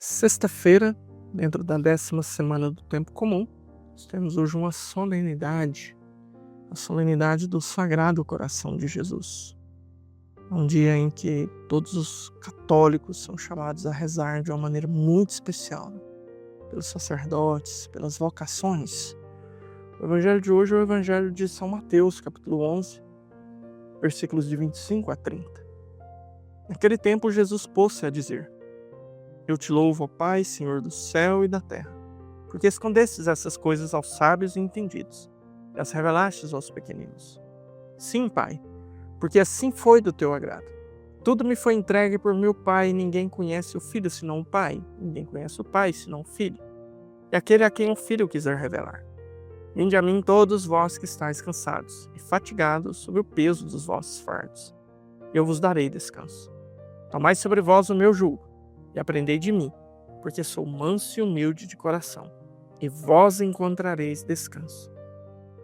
Sexta-feira, dentro da 10ª semana do tempo comum, nós temos hoje uma solenidade, a solenidade do Sagrado Coração de Jesus. É um dia em que todos os católicos são chamados a rezar de uma maneira muito especial, né? Pelos sacerdotes, pelas vocações. O evangelho de hoje é o evangelho de São Mateus, capítulo 11, versículos de 25 a 30. Naquele tempo, Jesus pôs-se a dizer: Eu te louvo, ó Pai, Senhor do céu e da terra, porque escondestes essas coisas aos sábios e entendidos, e as revelastes aos pequeninos. Sim, Pai, porque assim foi do teu agrado. Tudo me foi entregue por meu Pai, e ninguém conhece o Filho senão o Pai, ninguém conhece o Pai senão o Filho, e aquele a quem o Filho quiser revelar. Vinde a mim todos vós que estáis cansados e fatigados sob o peso dos vossos fardos, e eu vos darei descanso. Tomai sobre vós o meu jugo, e aprendei de mim, porque sou manso e humilde de coração, e vós encontrareis descanso.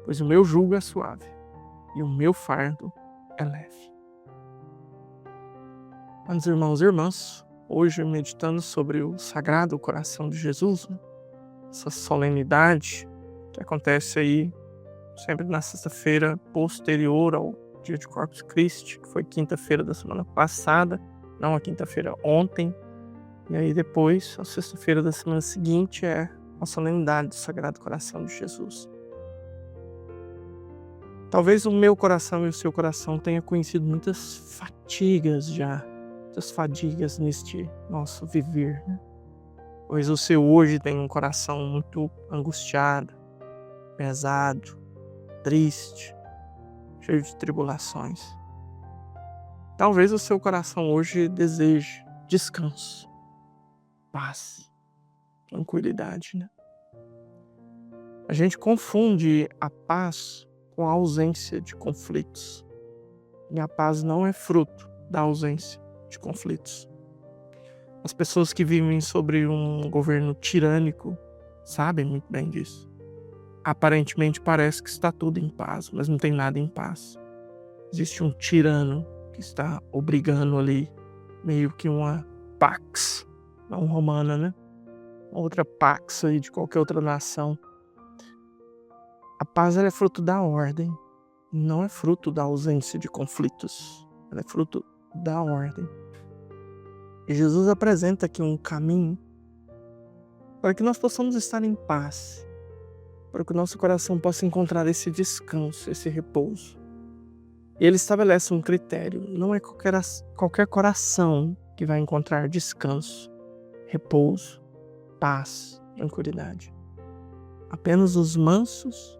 Pois o meu jugo é suave, e o meu fardo é leve. Meus irmãos e irmãs, hoje meditando sobre o Sagrado Coração de Jesus, essa solenidade que acontece aí sempre na sexta-feira posterior ao dia de Corpus Christi, que foi quinta-feira da semana passada, não a quinta-feira ontem. E aí depois, a sexta-feira da semana seguinte, é a solenidade do Sagrado Coração de Jesus. Talvez o meu coração e o seu coração tenham conhecido muitas fadigas já, muitas fadigas neste nosso viver, né? Pois o seu hoje tem um coração muito angustiado, pesado, triste, cheio de tribulações. Talvez o seu coração hoje deseje descanso, paz, tranquilidade, né? A gente confunde a paz com a ausência de conflitos. E a paz não é fruto da ausência de conflitos. As pessoas que vivem sobre um governo tirânico sabem muito bem disso. Aparentemente parece que está tudo em paz, mas não tem nada em paz. Existe um tirano que está obrigando ali meio que uma pax, não romana, né? Outra pax aí de qualquer outra nação. A paz ela é fruto da ordem, não é fruto da ausência de conflitos. Ela é fruto da ordem. E Jesus apresenta aqui um caminho para que nós possamos estar em paz, para que o nosso coração possa encontrar esse descanso, esse repouso. E ele estabelece um critério: não é qualquer coração que vai encontrar descanso, repouso, paz, tranquilidade. Apenas os mansos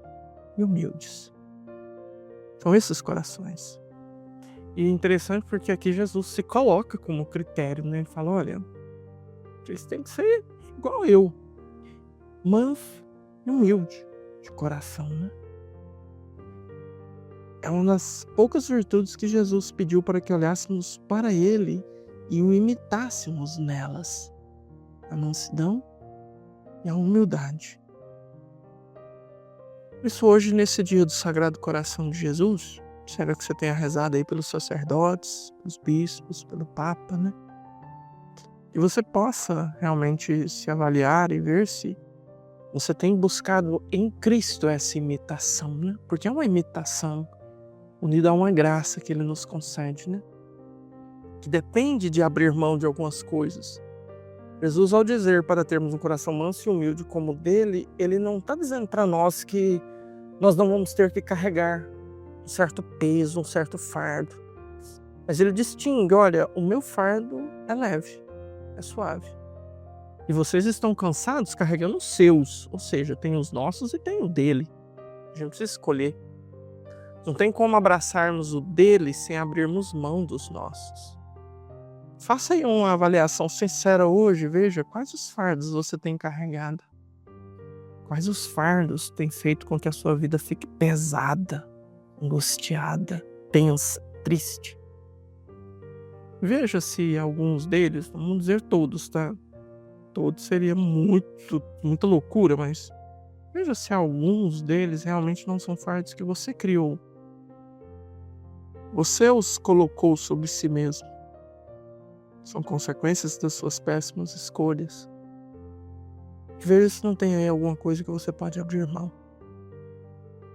e humildes. São esses corações. E é interessante porque aqui Jesus se coloca como critério, né? Ele fala: olha, vocês têm que ser igual eu, manso e humilde de coração, né? É uma das poucas virtudes que Jesus pediu para que olhássemos para Ele e o imitássemos nelas: a mansidão e a humildade. Por isso hoje, nesse dia do Sagrado Coração de Jesus, espero que você tenha rezado aí pelos sacerdotes, pelos bispos, pelo Papa, né? Que você possa realmente se avaliar e ver se você tem buscado em Cristo essa imitação, né? Porque é uma imitação unida a uma graça que Ele nos concede, né? Que depende de abrir mão de algumas coisas. Jesus, ao dizer para termos um coração manso e humilde como o dele, Ele não está dizendo para nós que nós não vamos ter que carregar um certo peso, um certo fardo. Mas Ele distingue: olha, o meu fardo é leve, é suave. E vocês estão cansados carregando os seus, ou seja, tem os nossos e tem o dele. A gente precisa escolher. Não tem como abraçarmos o dele sem abrirmos mão dos nossos. Faça aí uma avaliação sincera hoje, veja quais os fardos você tem carregado. Quais os fardos têm feito com que a sua vida fique pesada, angustiada, tensa, triste. Veja se alguns deles, não vamos dizer todos, tá? Todos seria muita loucura, mas veja se alguns deles realmente não são fardos que você criou. Você os colocou sobre si mesmo. são consequências das suas péssimas escolhas. E veja se não tem aí alguma coisa que você pode abrir mão.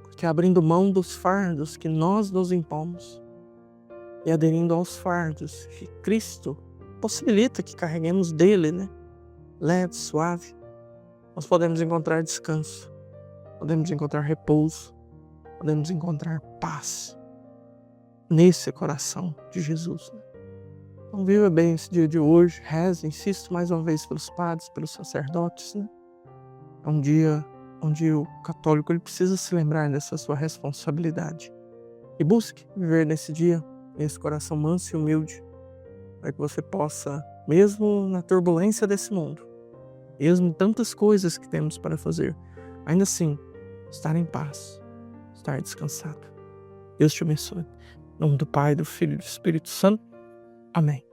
Porque abrindo mão dos fardos que nós nos impomos e aderindo aos fardos que Cristo possibilita que carreguemos dele, né? Leve, suave, nós podemos encontrar descanso, podemos encontrar repouso, podemos encontrar paz nesse coração de Jesus, né? Então viva bem esse dia de hoje, reze, insisto mais uma vez pelos padres, pelos sacerdotes, né? É um dia onde o católico ele precisa se lembrar dessa sua responsabilidade. E busque viver nesse dia, nesse coração manso e humilde, para que você possa, mesmo na turbulência desse mundo, mesmo tantas coisas que temos para fazer, ainda assim, estar em paz, estar descansado. Deus te abençoe. Em nome do Pai, do Filho e do Espírito Santo. Amém.